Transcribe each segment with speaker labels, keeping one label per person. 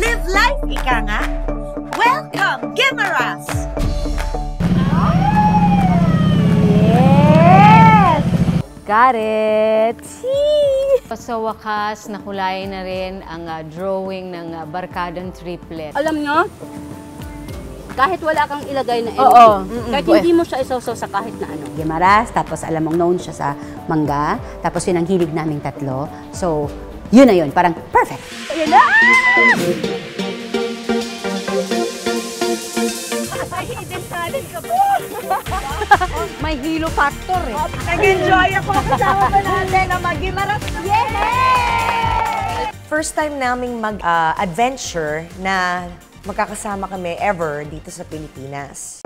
Speaker 1: Live life, ika nga! Welcome, Gimaras!
Speaker 2: Yes! Got it! Sa wakas, nakulay na rin ang drawing ng barkadang triplet.
Speaker 3: Alam nyo, kahit wala kang ilagay na anything,
Speaker 2: Oo.
Speaker 3: kahit hindi mo siya isawsaw sa kahit na ano.
Speaker 4: Gimaras, tapos alam mong known siya sa mangga, tapos yun ang hilig naming tatlo. So, yun na yun, parang perfect!
Speaker 3: Ayan na!
Speaker 2: May hilo factor eh.
Speaker 1: Nag-enjoy ako kasama pa natin na mag-Gimaras. Yay! First time naming mag-adventure na magkakasama kami ever dito sa Pilipinas.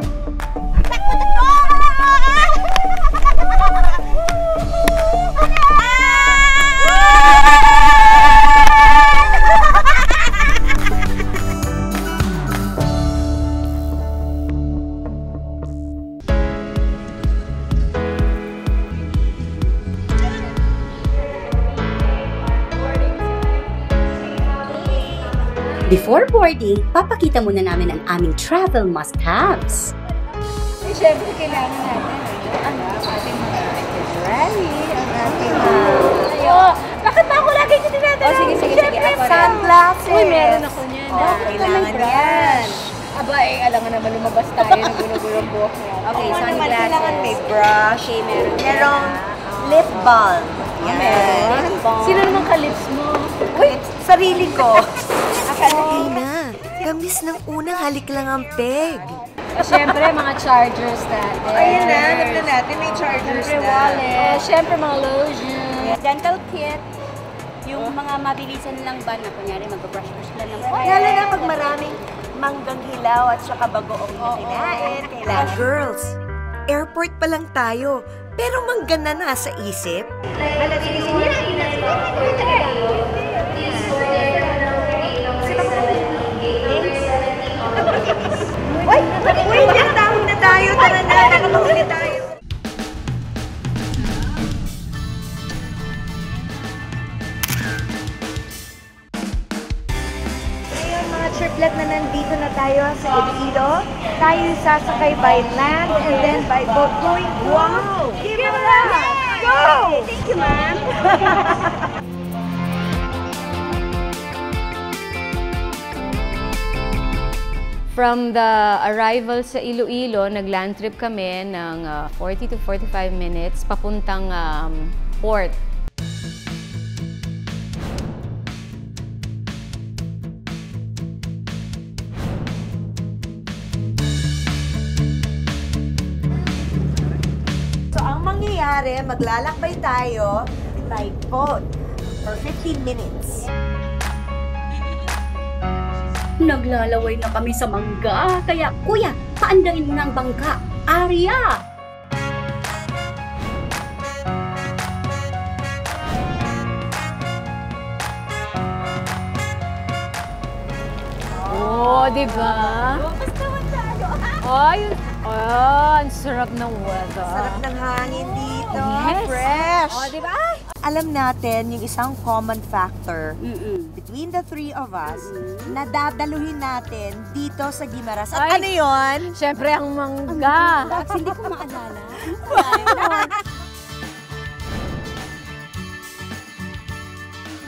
Speaker 4: Before boarding, papakita muna namin ang aming travel must-haves.
Speaker 2: Eh, syempre, kailangan natin ang ating mga jewelry, ang ating
Speaker 3: Bakit ba ako lagi ito dinadala?
Speaker 2: Oh, sige.
Speaker 1: Sunglasses!
Speaker 2: Uy, meron ako niyan.
Speaker 1: Oh, kailangan yan.
Speaker 2: Aba, alangan naman lumabas tayo ng gulo-gulong buhok niya.
Speaker 4: Okay, sunglasses.
Speaker 1: Kailangan may brush.
Speaker 4: Okay, meron
Speaker 1: Merong lip balm. Yan.
Speaker 2: Meron. Sino naman ka-lips mo?
Speaker 1: Uy, sarili ko. Okay na. Kamis ng unang halik lang ang peg.
Speaker 2: Siyempre, mga chargers natin.
Speaker 1: Ayan na, alam na natin, may chargers
Speaker 2: Siyempre,
Speaker 1: na.
Speaker 2: wallet. Siyempre, mga lotion.
Speaker 3: Dental kit, yung mga mabilisan lang ba na kunyari mag-brush-brush lang ng
Speaker 1: Lalo na pag maraming manggang hilaw at saka bagoong na kinain. Kailangan. Girls, airport pa lang tayo, pero mangga na nasa isip. Uy, tinatawag na tayo. Tara na, nakapahuli tayo. Ngayon, mga triplet na nandito na tayo sa Iloilo. Tayo sasakay by land and then by boat going. Wow! Gimaras! Go! Thank you, ma'am.
Speaker 2: From the arrival sa Iloilo, nag-land trip kami ng 40 to 45 minutes papuntang port.
Speaker 1: So, ang mangyayari, maglalakbay tayo by boat for 15 minutes.
Speaker 3: Naglalaway na kami sa mangga, kaya kuya, paandarin mo na ang bangka. Arya!
Speaker 2: Oh, di ba? Ay, ang sarap ng weather.
Speaker 1: Sarap ng hangin dito.
Speaker 2: Yes.
Speaker 1: Fresh.
Speaker 2: Oh, di ba?
Speaker 1: Alam natin yung isang common factor between the three of us na dadaluhin natin dito sa Gimaras. At
Speaker 2: Ay.
Speaker 1: ano yun?
Speaker 2: Siyempre, ang mangga.
Speaker 3: Hindi ko maalala.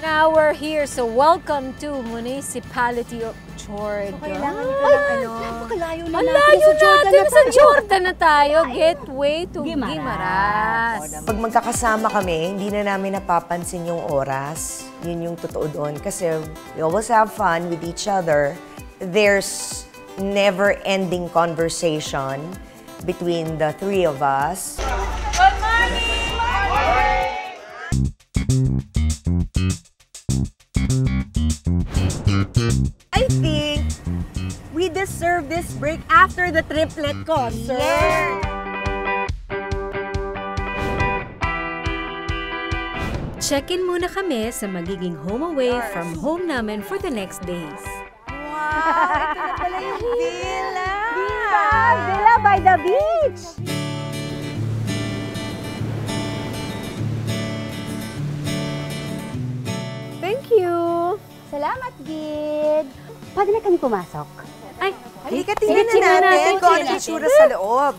Speaker 2: Now we're here, so welcome to Municipality of Jordan.
Speaker 1: Kailangan nito ng ano.
Speaker 3: Napakalayo na
Speaker 2: Ang
Speaker 3: natin.
Speaker 2: layo
Speaker 3: Sa Jordan
Speaker 2: natin,
Speaker 3: na
Speaker 2: sa
Speaker 3: tayo.
Speaker 2: Jordan na tayo. Gateway to
Speaker 3: Gimaras.
Speaker 2: Gimaras.
Speaker 1: Pag magkakasama kami, hindi na namin napapansin yung oras. Yun yung totoo doon. Kasi we always have fun with each other. There's never-ending conversation between the three of us.
Speaker 2: Good morning!
Speaker 1: I think we deserve this break after the triplet concert. Yeah.
Speaker 5: Check-in muna kami sa magiging home away from home namin for the next days.
Speaker 1: Wow! Ito na pala yung villa!
Speaker 3: Villa by the beach!
Speaker 2: Thank you!
Speaker 4: Salamat, Gid. Pwede na kami pumasok?
Speaker 2: Ay,
Speaker 1: Halika, tingnan na natin kung ano yung itsura sa loob.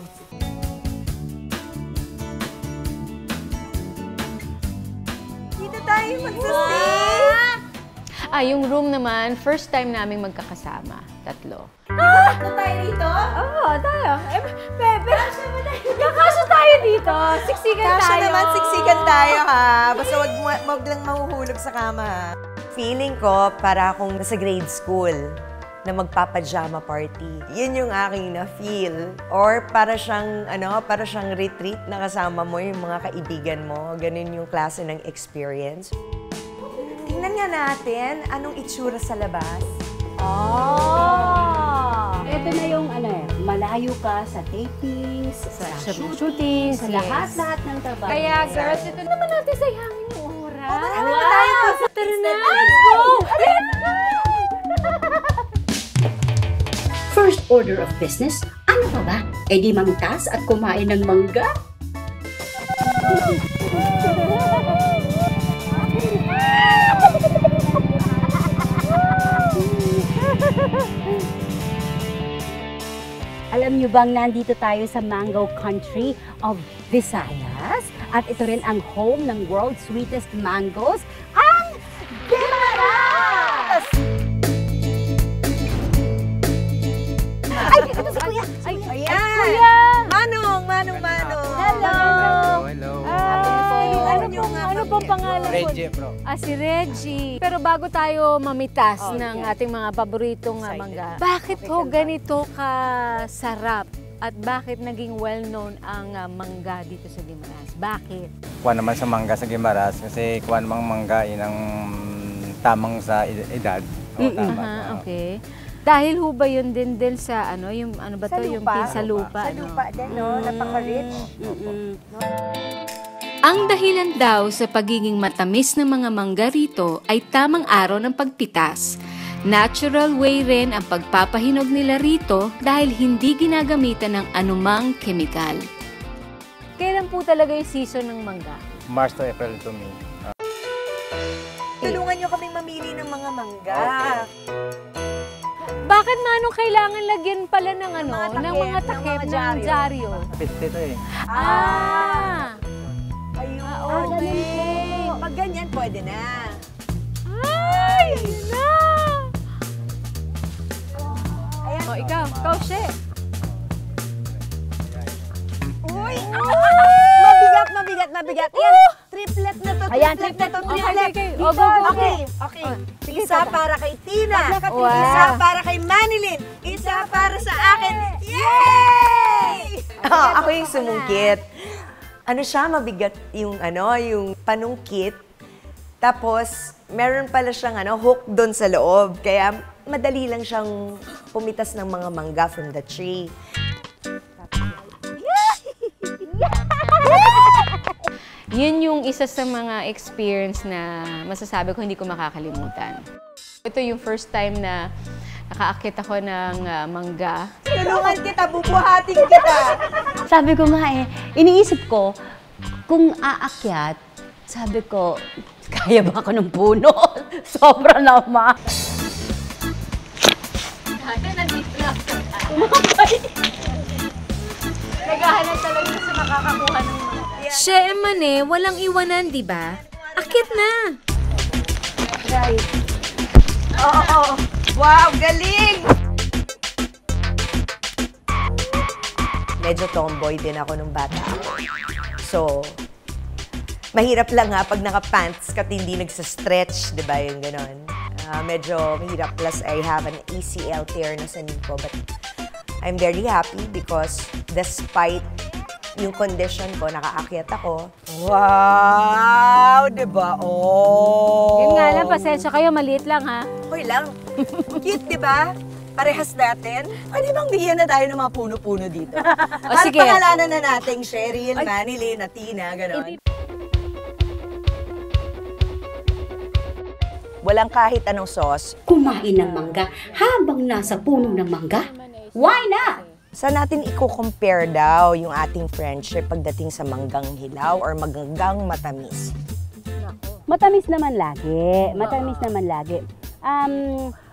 Speaker 1: Dito tayo magsastay.
Speaker 2: yung room naman, first time naming magkakasama. 3.
Speaker 1: Ito tayo dito?
Speaker 2: Oo, tayo. Bebe, kakasya tayo dito. Siksikan tayo.
Speaker 1: Kasya naman, siksikan tayo ha. Basta wag lang mahuhulog sa kama ha. Feeling ko para akong nasa grade school na magpapajama party. Yun yung aking na-feel. Or para siyang, para siyang retreat na kasama mo yung mga kaibigan mo. Ganun yung klase ng experience. Tingnan nga natin anong itsura sa labas.
Speaker 4: Ito na yung malayo ka sa tapings, sa shooting, sa lahat-lahat ng trabaho.
Speaker 2: Kaya, girls, ito naman natin sayangin yung oras.
Speaker 1: Marami pa tayo.
Speaker 2: Tara na, let's go!
Speaker 3: First order of business, ano pa ba? E di mangtas at kumain ng mangga?
Speaker 4: Alam niyo bang nandito tayo sa Mango Country of Visayas? At ito rin ang home ng world's sweetest mangoes, ang Guimaras! Ay, ito si Kuya!
Speaker 1: Ayan! Manong!
Speaker 4: Hello!
Speaker 2: Ano pong pangalan mo?
Speaker 6: Reggie, bro.
Speaker 2: Si Reggie. Pero bago tayo mamitas ng ating mga paboritong mangga, bakit ho ganito kasarap? At bakit naging well-known ang mangga dito sa Guimaras? Bakit?
Speaker 6: Kuha naman sa mangga sa Guimaras kasi kuha namang mangga yun ang tamang sa edad. O, tama.
Speaker 2: Okay. Dahil ho ba yun din sa yung ano ba
Speaker 1: Sa
Speaker 2: to? Yung
Speaker 1: lupa.
Speaker 2: sa lupa.
Speaker 1: Sa lupa din, no? Napaka-rich.
Speaker 5: Ang dahilan daw sa pagiging matamis ng mga mangga rito ay tamang araw ng pagpitas. Natural way rin ang pagpapahinog nila rito dahil hindi ginagamitan ng anumang kemikal.
Speaker 2: Kailan po talaga yung season ng mangga?
Speaker 6: March to April to May.
Speaker 1: Tulungan nyo kaming mamili ng mga mangga.
Speaker 2: Bakit manong kailangan lagyan pala ng ng mga
Speaker 1: ng
Speaker 2: takip
Speaker 1: mga
Speaker 2: ng dyaryo?
Speaker 6: Piste to eh.
Speaker 1: Ayun.
Speaker 2: Okay.
Speaker 1: Pag ganyan, pwede na.
Speaker 2: Ay! Yun na!
Speaker 1: Ayan.
Speaker 2: Ikaw, chef.
Speaker 1: Uy! Mabigat. Yan, triplet na to.
Speaker 4: Ayan,
Speaker 1: triplet na to.
Speaker 2: Okay.
Speaker 1: Dito.
Speaker 2: O, go.
Speaker 1: Okay. Isa para kay Tina.
Speaker 2: Wow.
Speaker 1: Isa para kay Manilyn. Isa para sa akin. Yay! Ako yung sumungkit. Mabigat yung yung panungkit. Tapos, meron pala siyang hook doon sa loob. Kaya, madali lang siyang pumitas ng mga mangga from the tree.
Speaker 2: Yun yung isa sa mga experience na masasabi ko hindi ko makakalimutan. Ito yung first time na nakaakit ako ng mangga.
Speaker 1: Tulungan kita, bubuhatin kita.
Speaker 4: Sabi ko nga iniisip ko, kung aakyat, sabi ko, kaya ba ako ng puno? Sobra naman.
Speaker 2: Naghahanap talaga sa makakakuha ng mga.
Speaker 5: Siya Mane, walang iwanan, di ba? Akit na!
Speaker 1: Oo. Wow, galing! Medyo tomboy din ako nung bata. So, mahirap lang pag naka-pants ka at hindi nagsa-stretch, di ba yung gano'n? Medyo mahirap, plus I have an ACL tear na sa knee ko, but I'm very happy because despite yung condition ko, nakaakyat ako. Wow! Diba? Oh!
Speaker 2: Yun nga lang, pasensya kayo, maliit lang ha.
Speaker 1: Okay lang. Cute, diba? Parehas natin. Pwede bang bigyan na tayo ng mga puno-puno dito?
Speaker 2: sige.
Speaker 1: Pangalanan na natin, Cheryl, Manilyn, Tina, gano'n. Walang kahit anong sauce.
Speaker 3: Kumain ng mangga habang nasa puno ng mangga? Why not?
Speaker 1: Saan natin i-compare daw yung ating friendship pagdating sa manggang hilaw or manggang matamis?
Speaker 4: Matamis naman lagi.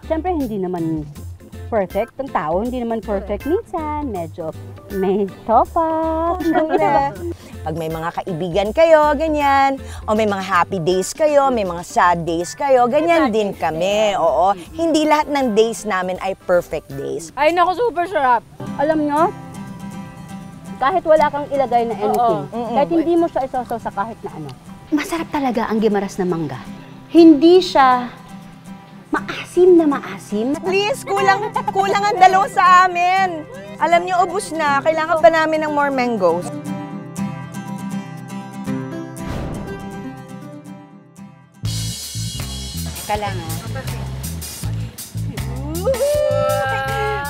Speaker 4: Siyempre, hindi naman perfect ang tao. Hindi naman perfect minsan. Medyo may topa.
Speaker 1: Pag may mga kaibigan kayo, ganyan, o may mga happy days kayo, may mga sad days kayo, ganyan din kami. Oo, hindi lahat ng days namin ay perfect days.
Speaker 2: Ay, naku, super sarap.
Speaker 4: Alam nyo, kahit wala kang ilagay na anything, kahit hindi mo siya isasaw sa kahit na ano, masarap talaga ang gimaras na mangga. Hindi siya maasim na maasim.
Speaker 1: Please, kulang ang dalawa sa amin. Alam niyo, ubus na. Kailangan pa namin ng more mangoes.
Speaker 4: Teka lang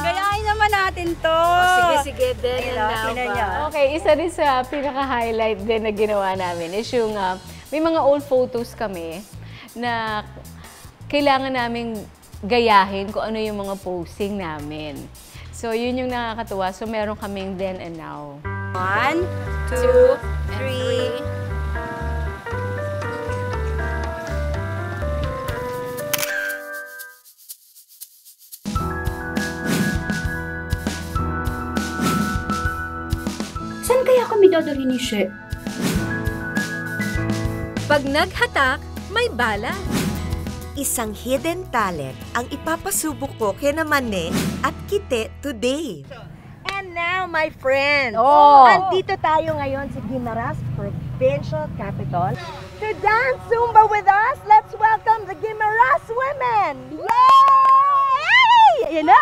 Speaker 4: Gayahin naman natin to.
Speaker 2: Sige, then and now. Okay, isa rin sa pinaka-highlight din na ginawa namin is yung may mga old photos kami na kailangan naming gayahin kung ano yung mga posing namin. So, yun yung nakakatuwa. So, meron kaming then and now.
Speaker 4: 1, 2, 3.
Speaker 3: Saan kaya kami dadalhin ni She?
Speaker 5: Pag naghatak, may bala.
Speaker 1: Isang hidden talent ang ipapasubok ko kina Mane at Kite today. And now, my friends, andito tayo ngayon sa Guimaras Provincial Capital to dance Zumba with us. Let's welcome the Guimaras women! Yay! Ayan na!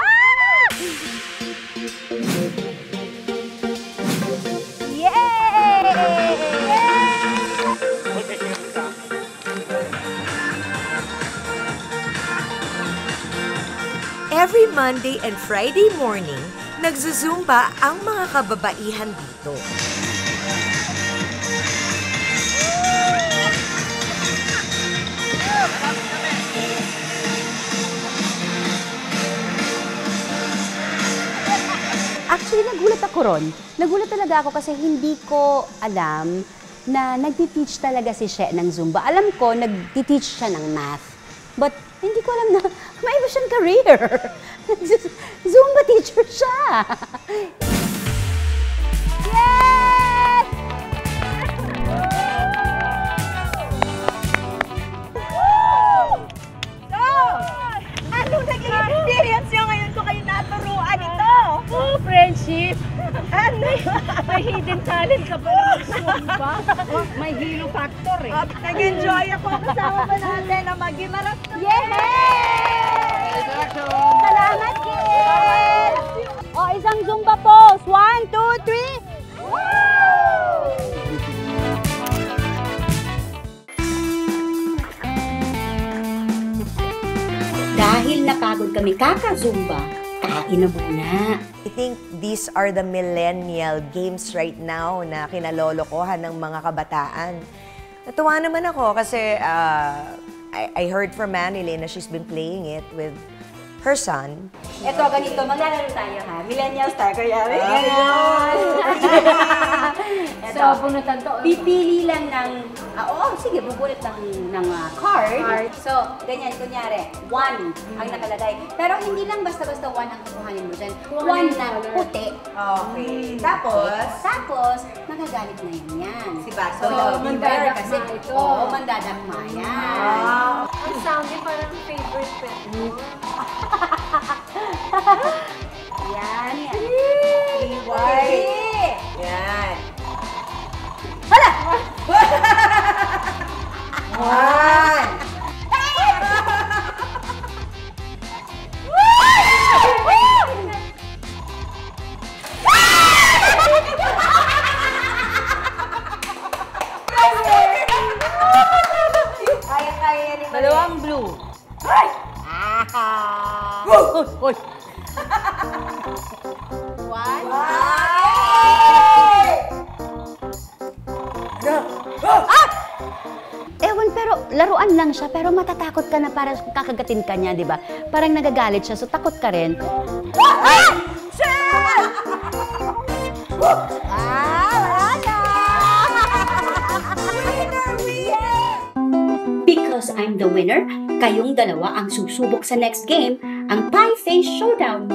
Speaker 1: Every Monday and Friday morning, nagzuzumba ang mga kababaihan dito.
Speaker 4: Actually, nagulat ako ron. Nagulat talaga ako kasi hindi ko alam na nagti-teach talaga si She ng Zumba. Alam ko, nagti-teach siya ng math. But hindi ko alam na may iba siyang career. Zumba teacher siya. Yes!
Speaker 1: So, anong naging experience nyo ngayon kung kayo naturuan ito?
Speaker 2: Oh, friendship! May hidden talent ka ba ng Zumba? May hero factor eh.
Speaker 1: Nag-enjoy ako kasama pa natin na mag-Guimaras.
Speaker 4: Yay! Salamat, kids! O, isang Zumba pose. 1, 2, 3.
Speaker 3: Dahil napagod kami kaka-Zumba, kain na muna.
Speaker 1: I think these are the millennial games right now na kinalolokohan ng mga kabataan. Natuwa naman ako kasi I heard from Manilyn na she's been playing it with her son.
Speaker 4: Ito, ganito. Maglalaro tayo, ha? Millennials tayo, kuya.
Speaker 2: So, punutan to.
Speaker 4: Pipili lang ng... sige, bubulit ng card. So, ganyan, kunyari, 1 ang nakalagay. Pero hindi lang basta-basta 1 ang kukuhanin mo dyan. 1 na puti.
Speaker 1: Okay. Tapos,
Speaker 4: Magagalit na yan.
Speaker 1: si Bato.
Speaker 4: So, beware
Speaker 2: mandadakma
Speaker 4: kasi,
Speaker 2: ito.
Speaker 4: mandadakma yan.
Speaker 2: Ang sound parang favorite pet mo.
Speaker 4: Yan.
Speaker 1: Yan.
Speaker 4: Hala!
Speaker 1: One. Kaya ni
Speaker 4: Dalawang blue. Hoy! Ewan, pero laruan lang siya, pero matatakot ka na para kakagatin ka niya, di ba? Parang nagagalit siya, so takot ka rin.
Speaker 3: Because I'm I'm the winner. Kayong dalawa ang susubok sa next game, ang Pie Face Showdown.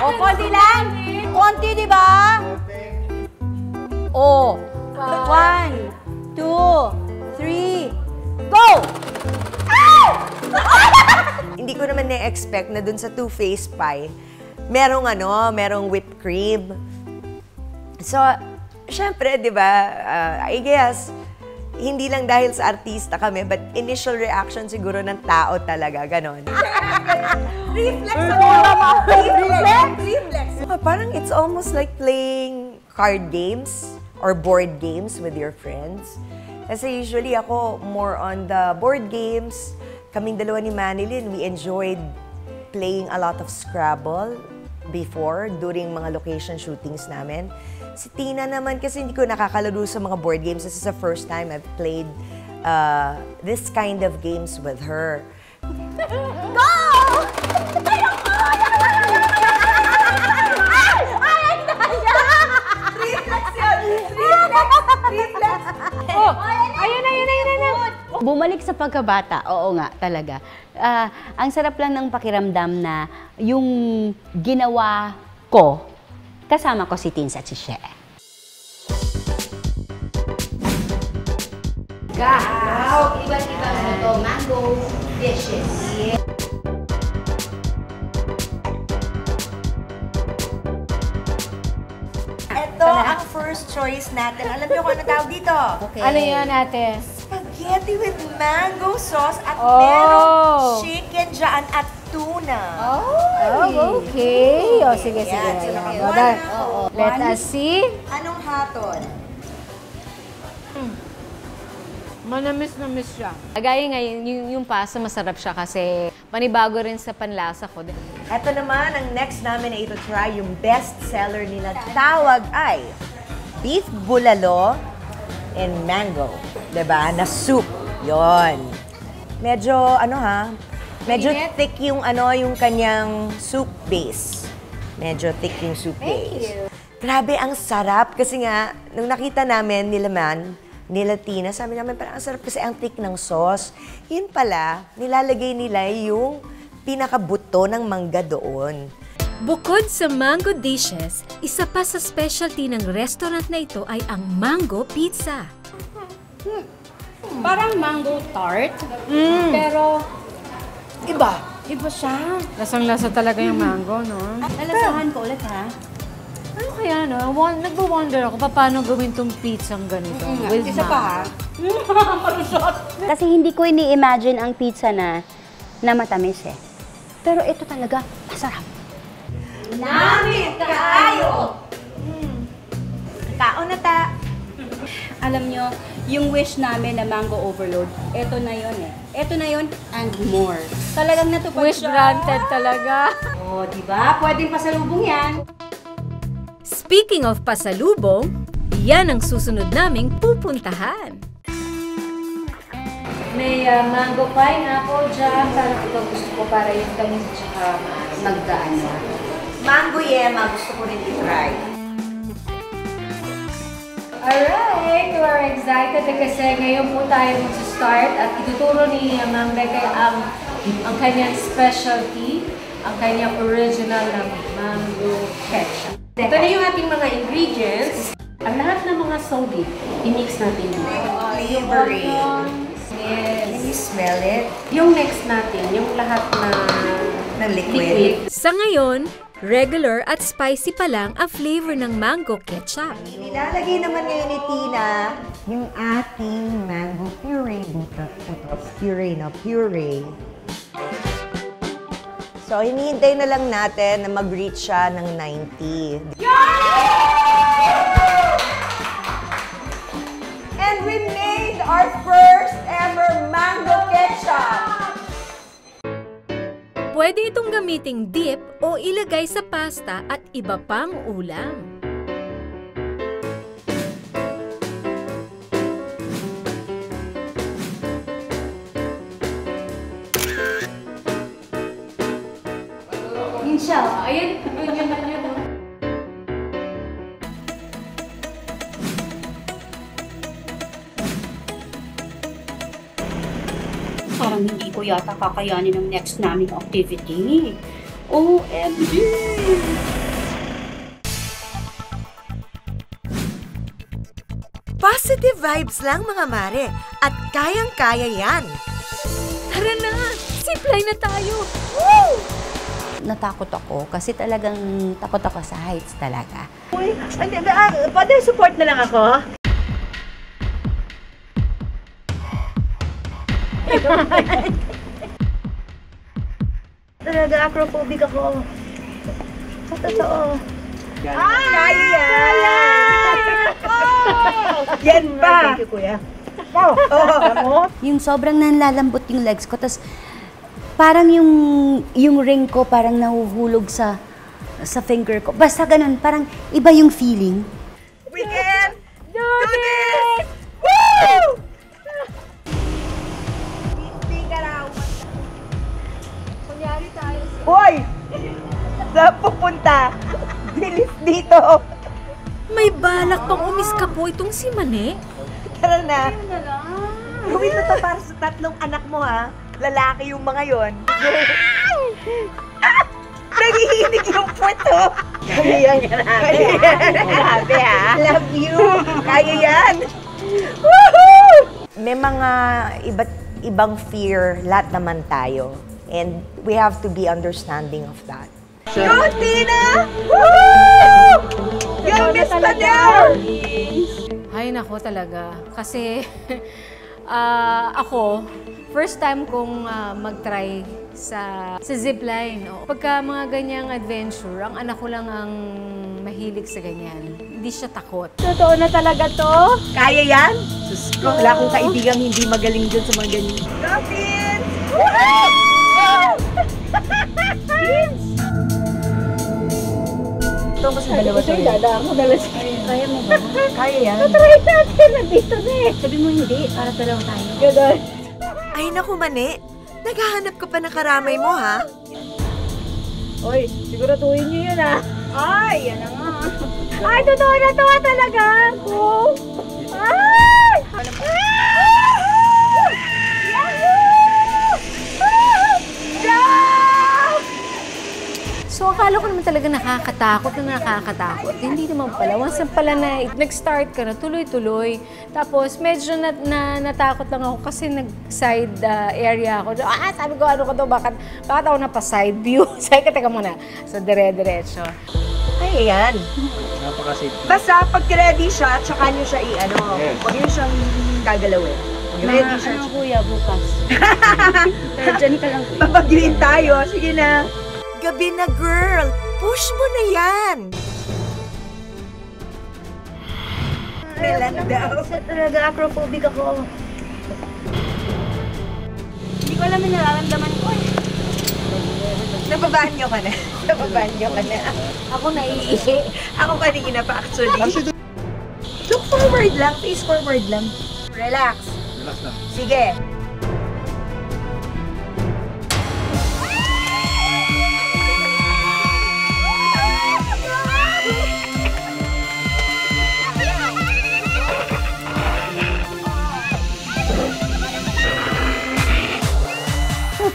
Speaker 1: O, konti lang. Konti, di ba? O. 1, 2, 3, go! Hindi ko naman na-expect na dun sa two-face pie, merong whipped cream. So, syempre, di ba, I guess, hindi lang dahil sa artista kami, but initial reaction siguro ng tao talaga, ganon. Reflex! Parang it's almost like playing card games or board games with your friends. Kasi usually ako more on the board games. Kaming dalawa ni Manilyn, we enjoyed playing a lot of Scrabble before, during mga location shootings namin. Si Tina naman, kasi hindi ko nakakalaro sa mga board games. This is the first time I've played this kind of games with her. Go!
Speaker 2: Oh, ayun na.
Speaker 4: Bumalik sa pagkabata, oo nga, talaga. Ang sarap lang ng pakiramdam na yung ginawa ko, kasama ko si Tins at si She. Wow! Iba't-ibang mango dishes.
Speaker 1: Ito ang first choice natin. Alam niyo kung ano tawag dito?
Speaker 4: Okay.
Speaker 2: Ano yun natin?
Speaker 1: Spaghetti with mango sauce at
Speaker 2: Oh!
Speaker 1: merong chicken dyan at tuna.
Speaker 2: Oh, okay. O, sige.
Speaker 1: Yan, so
Speaker 2: Ayan.
Speaker 1: nakakuha na ako.
Speaker 2: Let us see.
Speaker 1: Anong haton?
Speaker 2: Manamis siya. Gaya ngayon, yung pasta masarap siya kasi panibago rin sa panlasa ko.
Speaker 1: Ito naman, ang next namin na ito-try, yung best seller nila. Tawag ay beef bulalo and mango. Diba? Na soup. Yon. Medyo, medyo thick yung yung kanyang soup base. Medyo thick yung soup base. Grabe, ang sarap. Kasi nga, nung nakita namin nila Tina, sabi namin, parang ang sarap kasi ang thick ng sauce. Yun pala, nilalagay nila yung pinakabuto ng mangga doon.
Speaker 5: Bukod sa mango dishes, isa pa sa specialty ng restaurant na ito ay ang mango pizza.
Speaker 3: Parang mango tart, pero iba siya.
Speaker 2: Lasang-lasa talaga yung mango, no?
Speaker 3: Lalasahan ko ulit, ha?
Speaker 2: Ano kaya, no? Nagbo-wonder ako, paano gawin tong pizzang ganito? With
Speaker 3: Isa pa, ha?
Speaker 4: Kasi hindi ko ini-imagine ang pizza na matamis eh. Pero ito talaga, masarap.
Speaker 1: Namin kaayo! Kaon na ta!
Speaker 3: Alam nyo, yung wish namin na mango overload, eto na yon eh. Eto na yon and more. Talagang natupad
Speaker 2: Wish granted talaga.
Speaker 3: Oh, di ba? Pwedeng pasalubong yan.
Speaker 5: Speaking of pasalubong, yan ang susunod naming pupuntahan.
Speaker 2: May mango pineapple dyan. Parang ito gusto ko para yung tamis tsaka magdaan na.
Speaker 1: Mango yema, gusto ko rin i-try.
Speaker 2: Alright, we're excited kasi ngayon po tayo mag-start at ituturo ni Ma'am Becca ang kanyang specialty, ang kanyang original na mango ketchup.
Speaker 7: Ito na yung ating mga ingredients. Ang lahat ng mga sodi, i-mix natin dito.
Speaker 1: Flavoring.
Speaker 7: Yes.
Speaker 1: Can you smell it?
Speaker 7: Yung next natin, yung lahat na
Speaker 1: Ng liquid.
Speaker 5: Sa ngayon, regular at spicy pa lang ang flavor ng mango ketchup.
Speaker 1: Nilalagay naman ngayon ni Tina yung ating mango puree dito. Puree. So, hinihintay na lang natin na mag-reach siya ng 90. And we made our first ever mango ketchup!
Speaker 5: Pwede itong gamiting dip o ilagay sa pasta at iba pang ulam.
Speaker 3: Yun siya.
Speaker 2: Ayun, yun.
Speaker 3: Parang hindi ko yata kakayanin ang next naming activity. OMG!
Speaker 1: Positive vibes lang mga mare at kayang-kaya yan.
Speaker 2: Tara na! Zipline na tayo!
Speaker 4: Natakot ako kasi talagang takot ako sa heights talaga.
Speaker 1: Pwede support na lang ako? Talaga, acrophobic ako. Sa totoo. Kaya yan! Yan pa! Thank you, kuya.
Speaker 4: Yung sobrang nanlalambot yung legs ko, tas parang yung ring ko parang nahuhulog sa finger ko. Basta ganun, parang iba yung feeling.
Speaker 1: We can do this! Woo! Hindi ka raw.
Speaker 2: Kunyari tayo sa...
Speaker 1: Hoy! Saan pupunta? Bilis dito!
Speaker 2: May balak pang umiska po itong si Mane.
Speaker 1: Tara na. Gawin mo to para sa tatlong anak mo, ha? Lalaki yung mga yon. Nagihinig yung puto. Kaya yan. Grabe, ha? Love you. Kaya yan. Woohoo! May mga ibang fear, lahat naman tayo. And we have to be understanding of that. Go, Tina! Woohoo! You'll miss the there!
Speaker 2: Ay, nako talaga. Kasi ako, first time kong mag-try sa zipline. Pagka mga ganyang adventure, ang anak ko lang ang mahilig sa ganyan. Hindi siya takot.
Speaker 3: Totoo na talaga to?
Speaker 1: Kaya yan? Sus ko, wala akong kaibigang hindi magaling dun sa mga ganyan. Go, Vince! Ito kasi dalawa tayo.
Speaker 3: Dadaan ko nalang sa kaya mo ba?
Speaker 1: Kaya yan.
Speaker 3: Try natin, nandito na eh. Sabi mo hindi, para dalawa tayo. Gano'n.
Speaker 1: Ay, naku, Mane. Naghahanap ka pa ng karamay mo, ha?
Speaker 3: Oy, siguraduhin niyo yun ah. Ay, yan na nga.
Speaker 2: Ay, totoo na to talaga! Oh. Ay! So, akala ko naman talaga nakakatakot. Hindi naman pala. Once pala na nag-start ka na, tuloy-tuloy. Tapos, medyo natakot lang ako kasi nag-side area ako. Sabi ko, ano ko to? Bakit ako napa-side view? Sabi ko, teka muna. So, dire-diretso.
Speaker 1: Ay, ayan.
Speaker 6: Napaka-safe.
Speaker 1: Basta pag ready siya, tsaka nyo siya i-ano. Huwag nyo siyang gagalawin. Ready siya.
Speaker 3: Ano kuya, bukas? Pero dyan ka lang kuya.
Speaker 1: Papagyuin tayo. Sige na. Gabi na, girl. Push mo na yan. Relax daw.
Speaker 3: Talaga, acrophobic ako. Hindi ko alam yung nararamdaman ko eh.
Speaker 1: Nababanyo ka na. Nababanyo ka na.
Speaker 2: Ako naiihi.
Speaker 1: Ako kanina pa actually. Look forward lang. Face forward lang. Relax.
Speaker 6: Relax lang.
Speaker 1: Sige.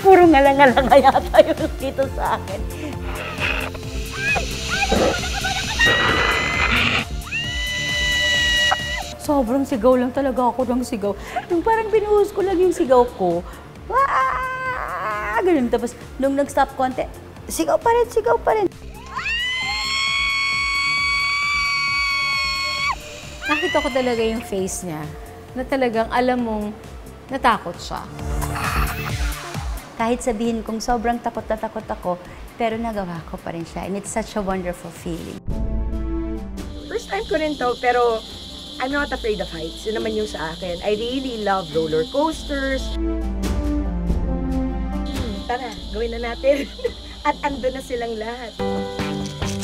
Speaker 3: Puro ngalang-ngalang yata yung dito sa akin. Sobrang sigaw lang talaga ako ng sigaw. Nung parang binuhos ko lang yung sigaw ko. Ganun. Tapos nung nag-stop konti, sigaw pa rin.
Speaker 2: Nakita ko talaga yung face niya na talagang alam mong natakot siya.
Speaker 4: Kahit sabihin kong sobrang takot na takot ako, pero nagawa ko pa rin siya. And it's such a wonderful feeling.
Speaker 1: First time ko rin to, pero I'm not afraid of heights. Yun naman yung sa akin. I really love roller coasters. Tara, gawin na natin. At ando na silang lahat.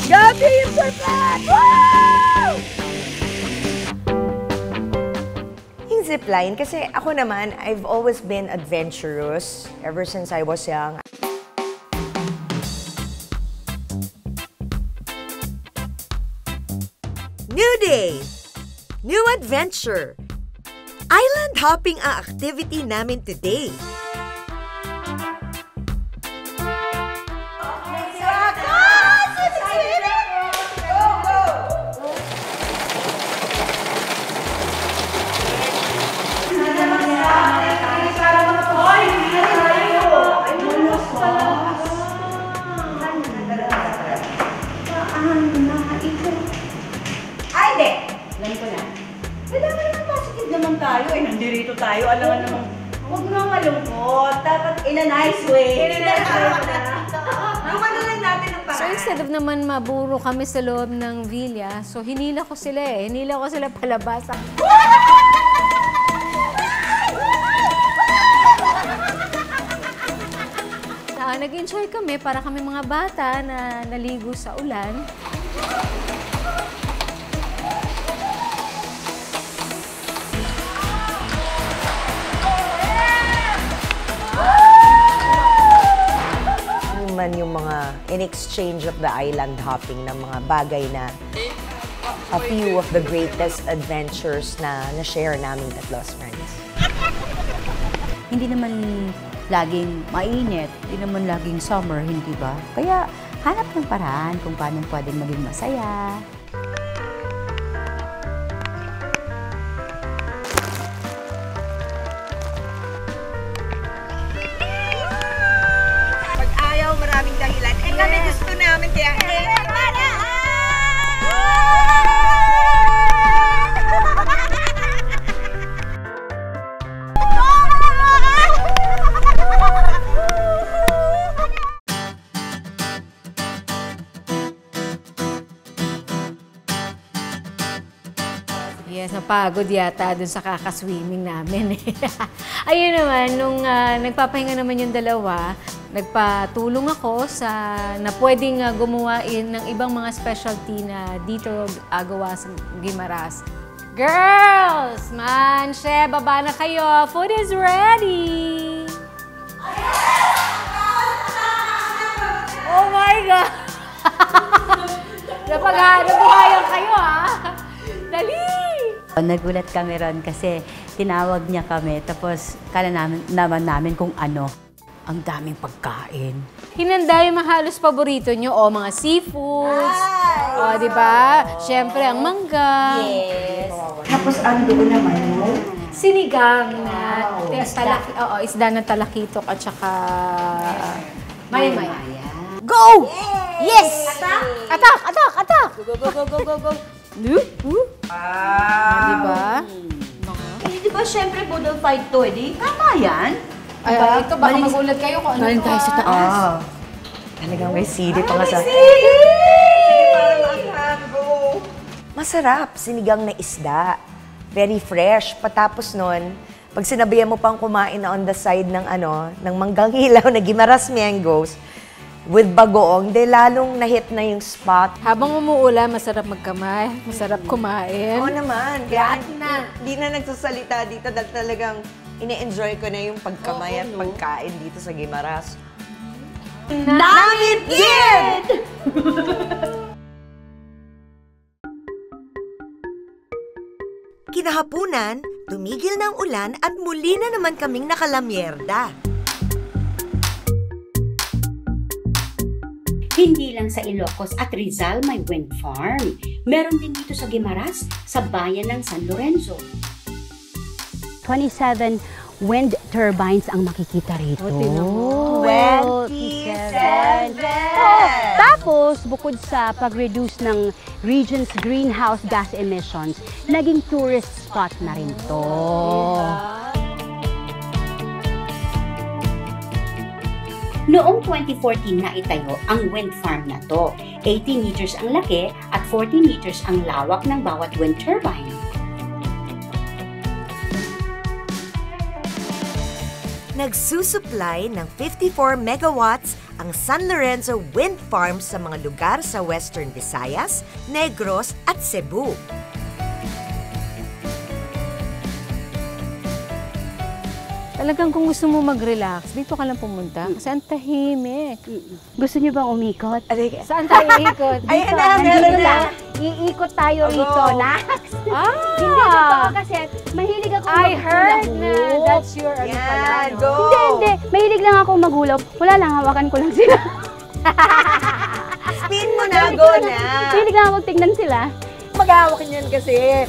Speaker 1: Gabi yung surprise! Woo! Yung zipline, kasi ako naman, I've always been adventurous ever since I was young. New day! New adventure! Island hopping ang activity namin today.
Speaker 3: Huwag mo malungkot. Dapat in a nice way. In a nice way na. Naman na lang natin ang
Speaker 2: So instead of naman maburo kami sa loob ng villa, so hinila ko sila eh. Hinila ko sila palabas. Nag-enjoy kami para kami mga bata na naligo sa ulan.
Speaker 1: Man yung mga in exchange of the island hopping ng mga bagay na a few of the greatest adventures na na-share namin tatlo as friends.
Speaker 4: Hindi naman laging mainit, hindi naman laging summer, hindi ba? Kaya hanap ng paraan kung paano pwedeng maging masaya.
Speaker 1: Pag ayaw, maraming dahilan. Eh kami gusto namin kaya
Speaker 2: Yes, napagod yata dun sa kakaswimming namin. Ayun naman, nung nagpapahinga naman yung dalawa, nagpatulong ako sa na pwedeng gumawain ng ibang mga specialty na dito gawa sa Guimaras. Girls! Manche, baba na kayo! Food is ready! Oh my God! Nabuhayan kayo, ha? Dali!
Speaker 4: Nagulat kami ron kasi tinawag niya kami tapos kala namin kung ano. Ang daming pagkain.
Speaker 2: Hinanda yung mga halos paborito nyo, o mga seafoods. O, di ba? Siyempre, ang mangga.
Speaker 3: Yes. Tapos doon naman yung
Speaker 2: Sinigang na isda ng talakitok at saka maya-maya.
Speaker 4: Go! Yes!
Speaker 2: Atak!
Speaker 3: go.
Speaker 2: Di ba?
Speaker 3: Eh, di ba syempre budol fight to, eh? Tama yan.
Speaker 2: Ay, ito, baka magulat kayo kung ano
Speaker 4: Galing tayo sa taas.
Speaker 1: Talagang may CD pa nga sa... Masarap, sinigang na isda. Very fresh. Patapos nun, pag sinabihan mo pang kumain na on the side ng ng manggang hilaw na Guimaras mangoes, with bagoong, de lalong nahit na yung spot.
Speaker 2: Habang umuulan, masarap magkamay, masarap kumain.
Speaker 1: Oo naman. Kaya di na nagsasalita dito dahil talagang ine-enjoy ko na yung pagkamay at pagkain dito sa Guimaras.
Speaker 3: Namin din!
Speaker 1: Kinahapunan, tumigil na ang ulan at muli na naman kaming nakalamyerda.
Speaker 8: Hindi lang sa Ilocos at Rizal may wind farm. Meron din dito sa Guimaras, sa bayan ng San Lorenzo.
Speaker 4: 27 wind turbines ang makikita rito.
Speaker 1: 27!
Speaker 4: Tapos, bukod sa pag-reduce ng region's greenhouse gas emissions, naging tourist spot na rin to.
Speaker 8: Noong 2014 na itayo ang wind farm na to. 80 meters ang laki at 40 meters ang lawak ng bawat wind turbine.
Speaker 1: Nagsusupply ng 54 megawatts ang San Lorenzo Wind Farm sa mga lugar sa Western Visayas, Negros at Cebu.
Speaker 2: Talagang kung gusto mo mag-relax, dito ka lang pumunta kasi ang tahimik.
Speaker 4: Gusto niyo bang umikot?
Speaker 2: Saan tayo iikot?
Speaker 1: Ayan na, meron na.
Speaker 4: Iikot tayo rito, Nax. Hindi,
Speaker 2: Ah!
Speaker 4: totoo kasi mahilig ako
Speaker 2: I heard na
Speaker 4: maghula-hula.
Speaker 2: that's your ano pala,
Speaker 1: Yan,
Speaker 2: no?
Speaker 1: go!
Speaker 4: Hindi. Mahilig lang ako maghulog. Wala lang, hawakan ko lang sila.
Speaker 1: Spin mo na, go na!
Speaker 4: Mahilig lang ako tignan sila.
Speaker 1: Mag-hawak niyan kasi.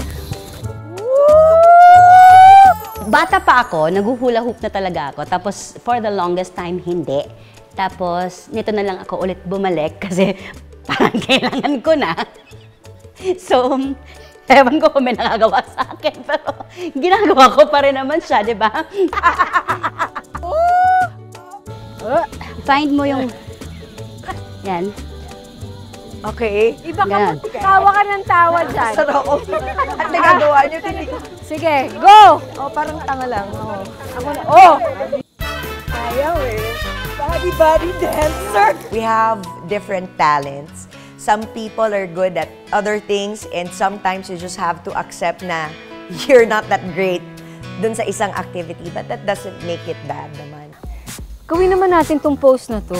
Speaker 4: Bata pa ako, naghuhula hoop na talaga ako. Tapos, for the longest time, hindi. Tapos, nito na lang ako ulit bumalik kasi parang kailangan ko na. So, Ewan ko kung may nakagawa sa akin, pero ginagawa ko pa rin naman siya, di ba? Find mo yung... Yan.
Speaker 1: Okay.
Speaker 2: Iba ka
Speaker 4: Yan.
Speaker 2: mo, tawa ka ng tawa dyan.
Speaker 1: Sarap ako. At nagagawa niyo, tinig.
Speaker 2: Sige, go!
Speaker 1: Oh, parang tanga lang. Oh.
Speaker 2: Ako na, oh!
Speaker 1: Ayaw eh. Body dancer. We have different talents. Some people are good at other things and sometimes you just have to accept na you're not that great dun sa isang activity, but that doesn't make it bad naman.
Speaker 2: Gawin naman natin tong post na to.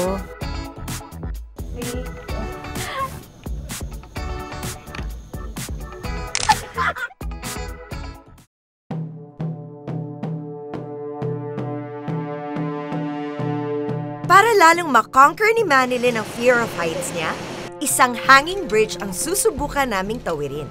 Speaker 1: Para lalong makonquer ni Manilyn ang fear of heights niya, isang hanging bridge ang susubukan naming tawirin.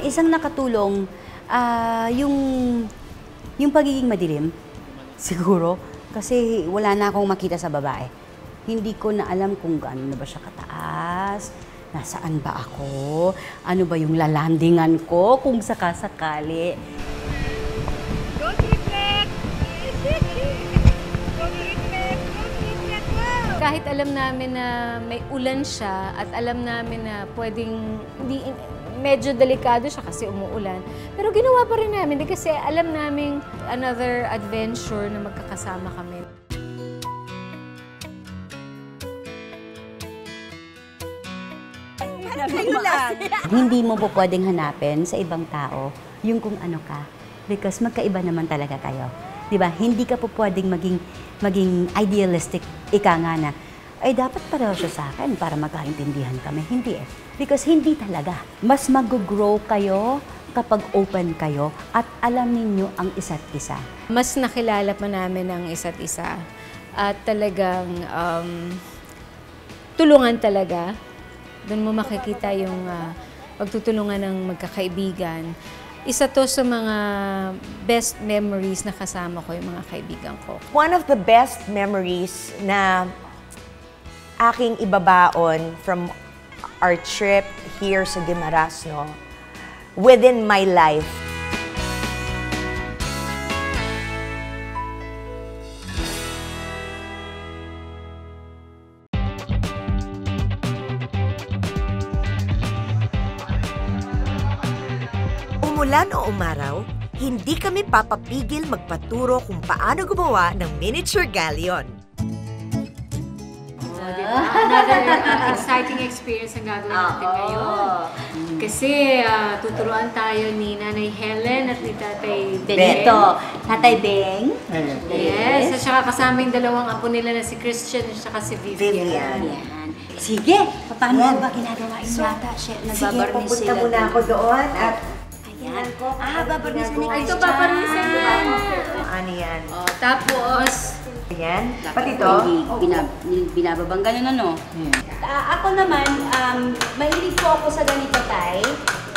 Speaker 4: Isang nakatulong, yung pagiging madilim, siguro, kasi wala na akong makita sa babae. Hindi ko na alam kung gaano na ba siya kataas, nasaan ba ako, ano ba yung lalandingan ko, kung sakasakali.
Speaker 2: Kahit alam namin na may ulan siya at alam namin na pwedeng medyo delikado siya kasi umuulan. Pero ginawa pa rin namin kasi alam namin another adventure na magkakasama kami.
Speaker 4: Hindi mo po pwedeng hanapin sa ibang tao yung kung ano ka. Because magkaiba naman talaga kayo. Diba? Hindi ka po pwedeng maging idealistic, ika nga na, ay dapat pareho siya sa akin para magkaintindihan kami. Hindi eh. Because hindi talaga. Mas mag-grow kayo kapag open kayo at alam ninyo ang isa't isa.
Speaker 2: Mas nakilala pa namin ang isa't isa at talagang tulungan talaga. Doon mo makikita yung pagtutulungan ng magkakaibigan. Isa to sa mga best memories na kasama ko yung mga kaibigan ko.
Speaker 1: One of the best memories na aking ibabaon from our trip here sa Guimaras, no, within my life. Umulan o umaraw, hindi kami papapigil magpaturo kung paano gumawa ng miniature galleon.
Speaker 2: Another exciting experience ang gagawin natin ngayon. Kasi tuturuan tayo ni Nanay Helen at ni Tatay
Speaker 4: Benito. Tatay Beng.
Speaker 2: Yes, at saka kasama yung dalawang apo nila na si Christian at saka si Vivian.
Speaker 4: Yan. Sige, paano ba ginagawa yung yata?
Speaker 1: Sige, pupunta muna ako doon at
Speaker 4: Ayan. Babarnisan ni
Speaker 2: Ito, paparnisan yan.
Speaker 1: ano yan?
Speaker 2: Tapos,
Speaker 1: Yan? Pati ito?
Speaker 4: Binababang ganun ano? Ako naman, mahilig po ako sa ganito, Tay,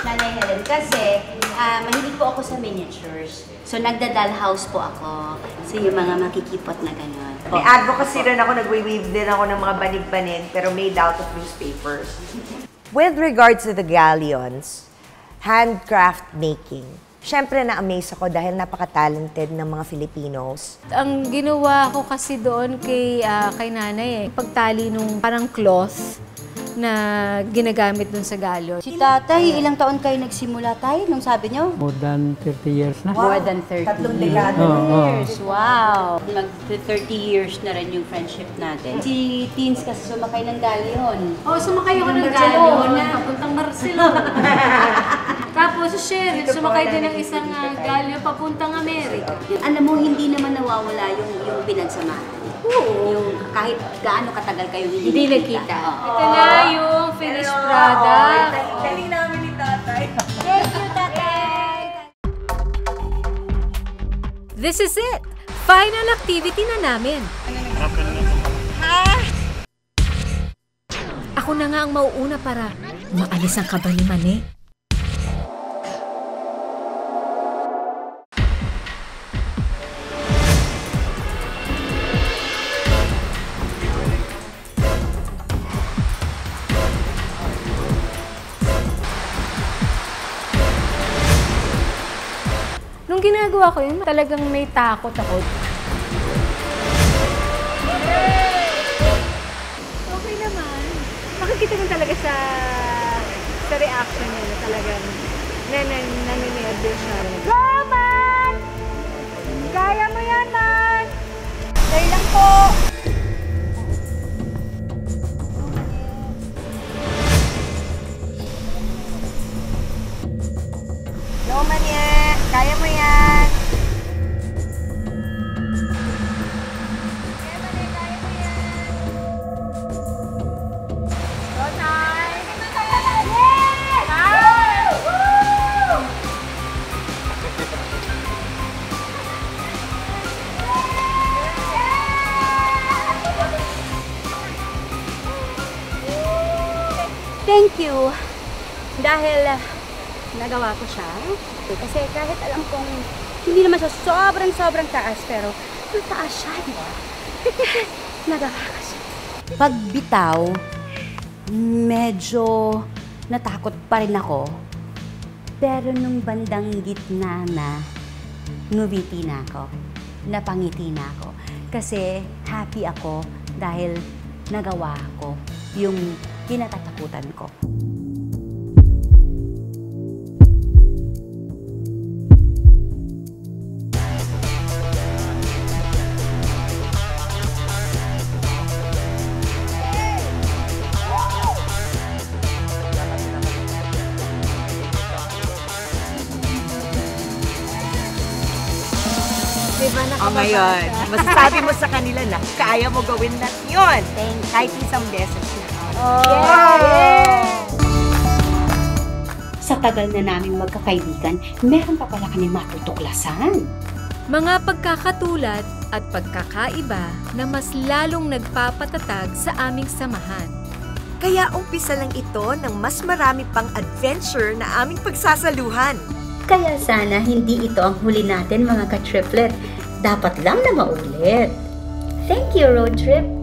Speaker 4: Nanay Helen, kasi mahilig po ako sa miniatures. So, nagda-dollhouse po ako. So, yung mga makikipot na gano'n.
Speaker 1: May advocacy rin ako, nagwe-weave din ako ng mga banig-banig, pero made out of newspapers. With regards to the galleons, handcraft making. Siyempre, na-amaze ako dahil napaka-talented ng mga Filipinos.
Speaker 2: ang ginawa ko kasi doon kay nanay pagtali nung parang cloth na ginagamit doon sa galleon.
Speaker 4: Si Tatay, ilang taon kayo nagsimula, Tay, nung sabi niyo?
Speaker 9: More than 30 years na.
Speaker 4: More than 30
Speaker 1: Tatlong dekada.
Speaker 4: years. Wow! Mag-30 years na rin yung friendship natin. Si Teens kasi sumakay ng galleon.
Speaker 2: Sumakay ako ng galleon na papuntang Barcelona. Tapos si Cheryl, sumakay din ng isang galleon papuntang Amerika.
Speaker 4: Alam mo, hindi naman nawawala yung pinagsamahan. Yung kahit gaano katagal kayo hindi
Speaker 2: nagkita. Ito na yung finished product.
Speaker 1: Galing namin ni Tatay.
Speaker 4: Thank you, Tatay!
Speaker 5: This is it! Final activity na namin. Ako na nga ang mauuna para maalis ang kaba ni Mane.
Speaker 2: ginagawa ko yun, talagang may takot ako. Okay naman. Makikita mo talaga sa reaction niya na talagang naninervous siya. Go, man! Kaya mo yan, man! Dahil lang po!
Speaker 1: Go, man yan! Kaya mo yan!
Speaker 3: Thank you. Dahil nagawa ko siya. Kasi kahit alam kong hindi naman siya sobrang taas, pero mataas siya, di ba? Nagawa ko siya.
Speaker 4: Pagbitaw, medyo natakot pa rin ako. Pero nung bandang gitna na, ngumiti na ako. Napangiti na ako. Kasi happy ako dahil nagawa ko yung kinatatakutan ko.
Speaker 2: Diba,
Speaker 1: O ngayon, masasabi mo sa kanila na kaya mo gawin na yun. Kahit isang beses na.
Speaker 8: Sa tagal na naming magkakaibigan, meron pa pala kami matutuklasan.
Speaker 5: Mga pagkakatulad at pagkakaiba na mas lalong nagpapatatag sa aming samahan.
Speaker 1: Kaya umpisa lang ito ng mas marami pang adventure na aming pagsasaluhan.
Speaker 8: Kaya sana hindi ito ang huli natin mga ka-triplet. Dapat lang na maulit. Thank you, road trip!